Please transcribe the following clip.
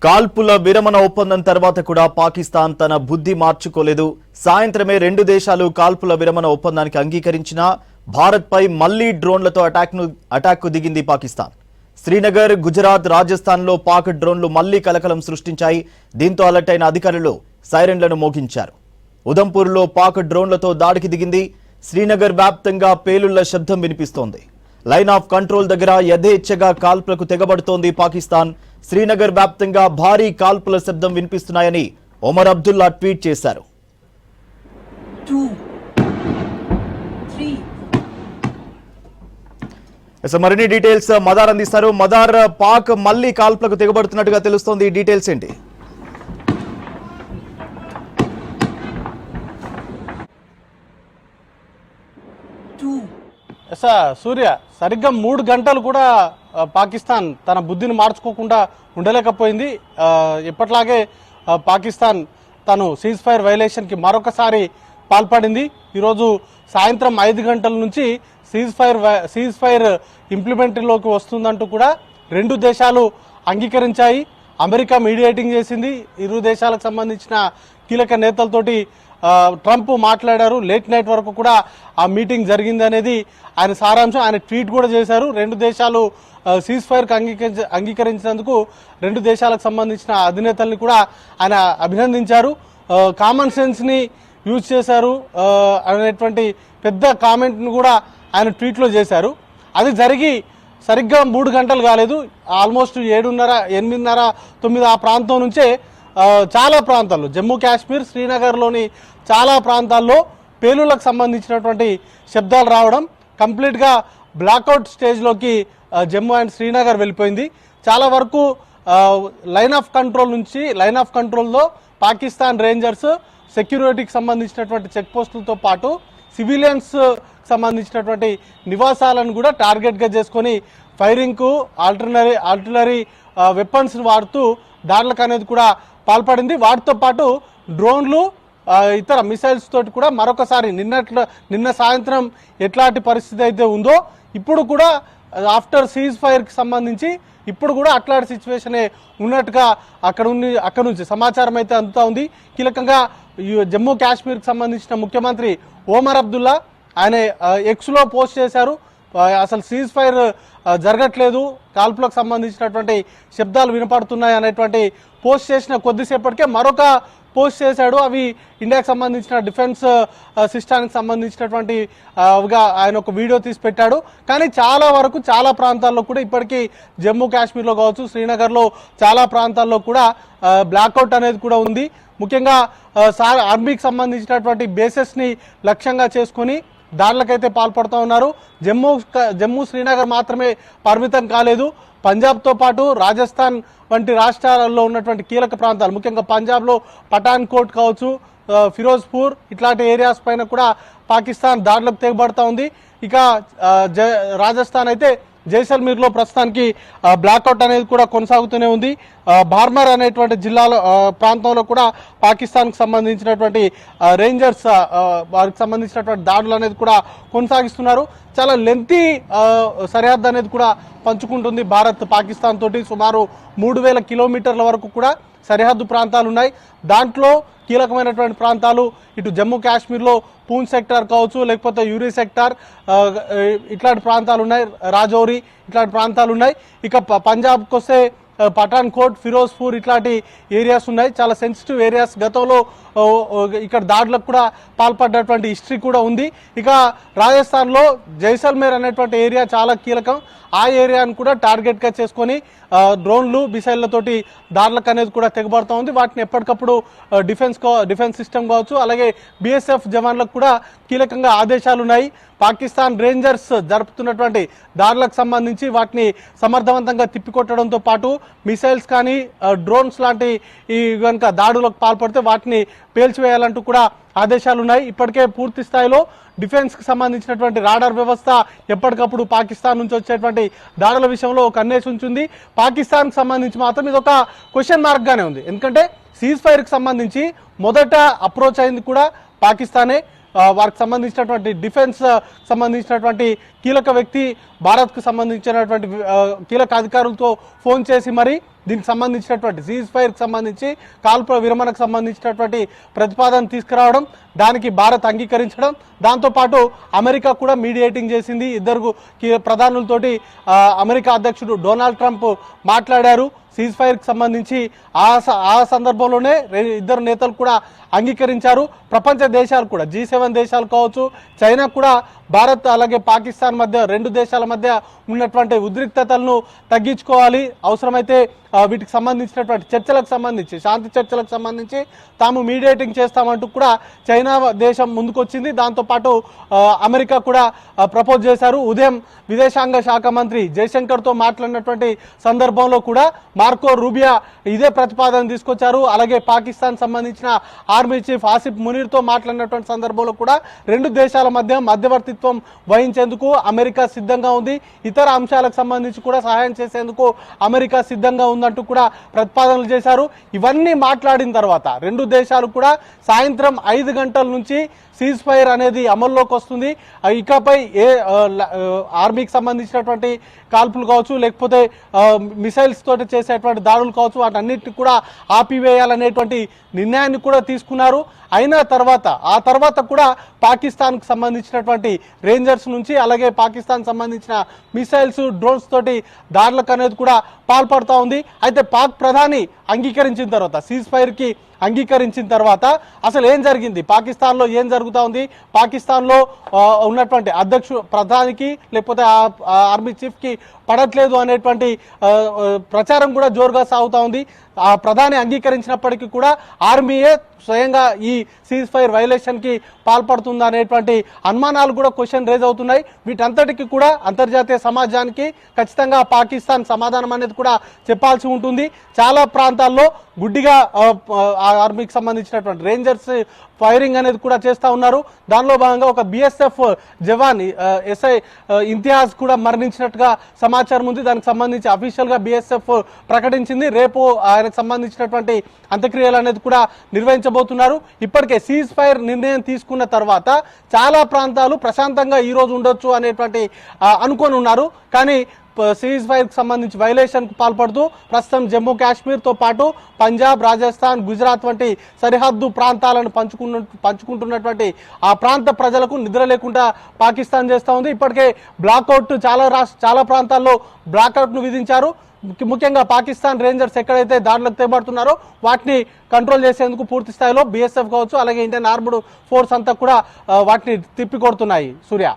కాల్పుల విరమణ ఒప్పందం తర్వాత కూడా పాకిస్తాన్ తన బుద్ధి మార్చుకోలేదు. సాయంత్రమే రెండు దేశాలు కాల్పుల విరమణ ఒప్పందానికి అంగీకరించినా భారత్పై మళ్లీ డ్రోన్లతో అటాక్కు దిగింది పాకిస్తాన్. శ్రీనగర్, గుజరాత్, రాజస్థాన్లో పాక్ డ్రోన్లు మళ్లీ కలకలం సృష్టించాయి. దీంతో అలర్ట్ అయిన అధికారులు సైరన్లను మోగించారు. ఉదంపూర్లో పాక్ డ్రోన్లతో దాడికి దిగింది. శ్రీనగర్ వ్యాప్తంగా పేలుళ్ల శబ్దం వినిపిస్తోంది. లైన్ ఆఫ్ కంట్రోల్ దగ్గర యథేచ్ఛగా కాల్పులకు తెగబడుతోంది పాకిస్తాన్. శ్రీనగర్ వ్యాప్తంగా భారీ కాల్పుల శబ్దం వినిపిస్తున్నాయని ఒమర్ అబ్దుల్లా ట్వీట్ చేశారు. మరిన్ని డీటెయిల్స్ మదార్ అందిస్తారు. మదార్, పాక్ మళ్లీ కాల్పులకు తెగబడుతున్నట్టుగా తెలుస్తోంది. డీటెయిల్స్ ఏంటి? సూర్య, సరిగ్గా 3 గంటలు కూడా పాకిస్తాన్ తన బుద్ధిని మార్చుకోకుండా ఉండలేకపోయింది. ఎప్పట్లాగే పాకిస్తాన్ తను సీజ్ ఫైర్ వైలేషన్కి మరొకసారి పాల్పడింది. ఈరోజు సాయంత్రం 5 గంటల నుంచి సీజ్ ఫైర్ ఇంప్లిమెంట్లోకి వస్తుందంటూ కూడా రెండు దేశాలు అంగీకరించాయి. అమెరికా మీడియేటింగ్ చేసింది. ఇరు దేశాలకు సంబంధించిన కీలక నేతలతోటి ట్రంప్ మాట్లాడారు. లేట్ నైట్ వరకు కూడా ఆ మీటింగ్ జరిగింది అనేది ఆయన సారాంశం. ఆయన ట్వీట్ కూడా చేశారు. రెండు దేశాలు సీజ్ ఫైర్కి అంగీకరించినందుకు రెండు దేశాలకు సంబంధించిన అధినేతల్ని కూడా ఆయన అభినందించారు. కామన్ సెన్స్ని యూజ్ చేశారు అనేటువంటి పెద్ద కామెంట్ను కూడా ఆయన ట్వీట్లో చేశారు. అది జరిగి సరిగ్గా 3 గంటలు కాలేదు. ఆల్మోస్ట్ 7:30, 8:30, 9 ఆ ప్రాంతం నుంచే చాలా ప్రాంతాల్లో, జమ్మూ కాశ్మీర్, శ్రీనగర్లోని చాలా ప్రాంతాల్లో పేలుళ్లకు సంబంధించినటువంటి శబ్దాలు రావడం, కంప్లీట్గా బ్లాక్అవుట్ స్టేజ్లోకి జమ్మూ అండ్ శ్రీనగర్ వెళ్ళిపోయింది. చాలా వరకు లైన్ ఆఫ్ కంట్రోల్లో పాకిస్తాన్ రేంజర్స్ సెక్యూరిటీకి సంబంధించినటువంటి చెక్ పోస్టులతో పాటు సివిలియన్స్ సంబంధించినటువంటి నివాసాలను కూడా టార్గెట్గా చేసుకొని ఫైరింగ్కు ఆర్టిలరీ వెపన్స్ వాడుతూ దాడులకు అనేది కూడా పాల్పడింది. వాటితో పాటు డ్రోన్లు, ఇతర మిసైల్స్ తోటి కూడా మరొకసారి నిన్న సాయంత్రం ఎట్లాంటి పరిస్థితి అయితే ఉందో ఇప్పుడు కూడా ఆఫ్టర్ సీజ్ ఫైర్కి సంబంధించి ఇప్పుడు కూడా అట్లాంటి సిచ్యువేషనే ఉన్నట్టుగా అక్కడ నుంచి సమాచారం అయితే అందుతూ ఉంది. కీలకంగా జమ్మూ కాశ్మీర్కి సంబంధించిన ముఖ్యమంత్రి ఒమర్ అబ్దుల్లా ఆయన ఎక్స్లో పోస్ట్ చేశారు. అసలు సీజ్ ఫైర్ జరగట్లేదు, కాల్పులకు సంబంధించినటువంటి శబ్దాలు వినపడుతున్నాయి అనేటువంటి పోస్ట్ చేసిన కొద్దిసేపటికే మరొక పోస్ట్ చేశాడు. అవి ఇండియాకి సంబంధించిన డిఫెన్స్ సిస్టానికి సంబంధించినటువంటి ఆయన ఒక వీడియో తీసి పెట్టాడు. కానీ చాలా ప్రాంతాల్లో కూడా ఇప్పటికీ జమ్మూ కాశ్మీర్లో కావచ్చు, శ్రీనగర్లో చాలా ప్రాంతాల్లో కూడా బ్లాక్అవుట్ అనేది కూడా ఉంది. ముఖ్యంగా ఆర్మీకి సంబంధించినటువంటి బేసెస్ని లక్ష్యంగా చేసుకొని దాడులకైతే పాల్పడుతూ ఉన్నారు. జమ్మూ శ్రీనగర్ మాత్రమే పరిమితం కాలేదు. పంజాబ్తో పాటు రాజస్థాన్ వంటి రాష్ట్రాలలో ఉన్నటువంటి కీలక ప్రాంతాలు, ముఖ్యంగా పంజాబ్లో పఠాన్ కోట్ కావచ్చు, ఫిరోజ్పూర్ ఇట్లాంటి ఏరియాస్ పైన కూడా పాకిస్తాన్ దాడులకు తెగబడుతూ ఉంది. ఇక రాజస్థాన్ అయితే జైసల్మీర్లో ప్రస్తుతానికి బ్లాక్అవుట్ అనేది కూడా కొనసాగుతూనే ఉంది. బార్మర్ అనేటువంటి జిల్లాలో ప్రాంతంలో కూడా పాకిస్తాన్కి సంబంధించినటువంటి రేంజర్స్ వారికి సంబంధించినటువంటి దాడులు అనేది కూడా కొనసాగిస్తున్నారు. చాలా లెంతీ సరిహద్దు అనేది కూడా పంచుకుంటుంది భారత్ పాకిస్తాన్ తోటి. సుమారు 3000 కిలోమీటర్ల వరకు కూడా సరిహద్దు ప్రాంతాలు ఉన్నాయి. దాంట్లో కీలకమైనటువంటి ప్రాంతాలు ఇటు జమ్మూ కాశ్మీర్లో పూంచ్ సెక్టార్ కావచ్చు, లేకపోతే యూరి సెక్టార్, ఇట్లాంటి ప్రాంతాలు ఉన్నాయి. రాజౌరి ఇట్లాంటి ప్రాంతాలు ఉన్నాయి. ఇక పంజాబ్కి వస్తే పఠాన్ కోట్, ఫిరోజ్పూర్ ఇట్లాంటి ఏరియాస్ ఉన్నాయి. చాలా సెన్సిటివ్ ఏరియాస్. గతంలో ఇక్కడ దాడులకు కూడా పాల్పడ్డటువంటి హిస్టరీ కూడా ఉంది. ఇక రాజస్థాన్లో జైసల్మేర్ అనేటువంటి ఏరియా చాలా కీలకం. ఆ ఏరియాను కూడా టార్గెట్గా చేసుకొని డ్రోన్లు, మిసైళ్లతోటి దాడులకు అనేది కూడా తెగబడుతూ ఉంది. వాటిని ఎప్పటికప్పుడు డిఫెన్స్ సిస్టమ్ కావచ్చు, అలాగే బీఎస్ఎఫ్ జవాన్లకు కూడా కీలకంగా ఆదేశాలు ఉన్నాయి. పాకిస్తాన్ రేంజర్స్ జరుపుతున్నటువంటి దాడులకు సంబంధించి వాటిని సమర్థవంతంగా తిప్పికొట్టడంతో పాటు మిసైల్స్ కానీ డ్రోన్స్ లాంటి ఈ కనుక దాడులకు పాల్పడితే వాటిని పేల్చివేయాలంటూ కూడా ఆదేశాలు ఉన్నాయి. ఇప్పటికే పూర్తి స్థాయిలో డిఫెన్స్కి సంబంధించినటువంటి రాడార్ వ్యవస్థ ఎప్పటికప్పుడు పాకిస్తాన్ నుంచి వచ్చేటువంటి దాడుల విషయంలో ఒక కన్నేసి ఉంచుంది. పాకిస్తాన్కి సంబంధించి మాత్రం ఇది ఒక క్వశ్చన్ మార్క్గానే ఉంది. ఎందుకంటే సీజ్ ఫైర్కి సంబంధించి మొదట అప్రోచ్ అయింది కూడా పాకిస్తానే. వారికి సంబంధించినటువంటి డిఫెన్స్ సంబంధించినటువంటి కీలక వ్యక్తి భారత్కు సంబంధించినటువంటి కీలక అధికారులతో ఫోన్ చేసి మరి దీనికి సంబంధించినటువంటి సీజ్ ఫైర్కి సంబంధించి కాల్పుల విరమణకు సంబంధించినటువంటి ప్రతిపాదన తీసుకురావడం, దానికి భారత్ అంగీకరించడం, దాంతోపాటు అమెరికా కూడా మీడియేటింగ్ చేసింది. ఇద్దరు ప్రధానులతోటి అమెరికా అధ్యక్షుడు డొనాల్డ్ ట్రంప్ మాట్లాడారు సీజ్ ఫైర్కి సంబంధించి. ఆ సందర్భంలోనే ఇద్దరు నేతలు కూడా అంగీకరించారు. ప్రపంచ దేశాలు కూడా G7 దేశాలు కావచ్చు, చైనా కూడా భారత్ అలాగే పాకిస్తాన్ మధ్య, రెండు దేశాల మధ్య ఉన్నటువంటి ఉద్రిక్తతలను తగ్గించుకోవాలి, అవసరమైతే వీటికి సంబంధించినటువంటి చర్చలకు సంబంధించి, శాంతి చర్చలకు సంబంధించి తాము మీడియేటింగ్ చేస్తామంటూ కూడా చైనా దేశం ముందుకొచ్చింది. దాంతోపాటు అమెరికా కూడా ప్రపోజ్ చేశారు. ఉదయం విదేశాంగ శాఖ మంత్రి జయశంకర్తో మాట్లాడినటువంటి సందర్భంలో కూడా మార్కో రూబియా ఇదే ప్రతిపాదన తీసుకొచ్చారు. అలాగే పాకిస్తాన్ సంబంధించిన ఆర్మీ చీఫ్ ఆసిఫ్ మునీర్తో మాట్లాడినటువంటి సందర్భంలో కూడా రెండు దేశాల మధ్య మధ్యవర్తిత్వం వహించేందుకు అమెరికా సిద్ధంగా ఉంది, ఇతర అంశాలకు సంబంధించి కూడా సహాయం చేసేందుకు అమెరికా సిద్ధంగా ఉందంటూ కూడా ప్రతిపాదనలు చేశారు. ఇవన్నీ మాట్లాడిన తర్వాత రెండు దేశాలు కూడా సాయంత్రం 5 గంటల నుంచి సీజ్ ఫైర్ అనేది అమల్లోకి వస్తుంది. ఇకపై ఆర్మీకి సంబంధించినటువంటి కాల్పులు కావచ్చు, లేకపోతే మిసైల్స్ తోటి చేసేటువంటి దాడులు కావచ్చు, వాటన్నిటిని కూడా ఆపివేయాలనేటువంటి నిర్ణయాన్ని కూడా తీసుకున్నారు. ఆ తర్వాత కూడా పాకిస్తాన్కు సంబంధించినటువంటి రేంజర్స్ నుంచి, అలాగే పాకిస్తాన్ సంబంధించిన మిసైల్స్, డ్రోన్స్ తోటి దాడులకు అనేది కూడా పాల్పడుతూ ఉంది. అయితే పాక్ ప్రధాని అంగీకరించిన తర్వాత, సీజ్ ఫైర్కి అంగీకరించిన తర్వాత అసలు ఏం జరిగింది, పాకిస్తాన్లో ఏం జరుగుతూ ఉంది, పాకిస్తాన్లో ఉన్నటువంటి ప్రధానికి లేకపోతే ఆర్మీ చీఫ్కి పడట్లేదు అనేటువంటి ప్రచారం కూడా జోరుగా సాగుతూ ఉంది. ఆ ప్రధాని అంగీకరించినప్పటికీ కూడా ఆర్మీయే స్వయంగా ఈ సీజ్ ఫైర్ వైలేషన్కి పాల్పడుతుందా అనేటువంటి అనుమానాలు కూడా క్వశ్చన్ రేజ్ అవుతున్నాయి. వీటంతటికి కూడా అంతర్జాతీయ సమాజానికి ఖచ్చితంగా పాకిస్తాన్ సమాధానం అనేది కూడా చెప్పాల్సి ఉంటుంది. చాలా ప్రాంతాల్లో గుడ్డిగా ఆర్మీకి సంబంధించినటువంటి రేంజర్స్ ఫైరింగ్ అనేది కూడా చేస్తూ ఉన్నారు. దానిలో భాగంగా ఒక BSF జవాన్ SI ఇంతియాజ్ కూడా మరణించినట్టుగా సమాచారం ఉంది. దానికి సంబంధించి అఫీషియల్గా BSF ప్రకటించింది. రేపు ఆయనకు సంబంధించినటువంటి అంత్యక్రియలు అనేది కూడా నిర్వహించబోతున్నారు. ఇప్పటికే సీజ్ ఫైర్ నిర్ణయం తీసుకున్న తర్వాత చాలా ప్రాంతాలు ప్రశాంతంగా ఈ రోజు ఉండొచ్చు అనేటువంటి అనుకొని ఉన్నారు. కానీ సీజ్ ఫైర్కి సంబంధించి వైలేషన్కు పాల్పడుతూ ప్రస్తుతం జమ్మూ కాశ్మీర్తో పాటు పంజాబ్, రాజస్థాన్, గుజరాత్ వంటి సరిహద్దు ప్రాంతాలను పంచుకుంటున్నటువంటి ఆ ప్రాంత ప్రజలకు నిద్ర లేకుండా పాకిస్తాన్ చేస్తూ ఉంది. ఇప్పటికే బ్లాక్అవుట్ చాలా ప్రాంతాల్లో బ్లాక్అవుట్ను విధించారు. ముఖ్యంగా పాకిస్తాన్ రేంజర్స్ ఎక్కడైతే దాడులకు తెగబడుతున్నారో వాటిని కంట్రోల్ చేసేందుకు పూర్తి స్థాయిలో BSF కావచ్చు, అలాగే ఇండియన్ ఆర్మ్డ్ ఫోర్స్ అంతా కూడా వాటిని తిప్పికొడుతున్నాయి. సూర్య.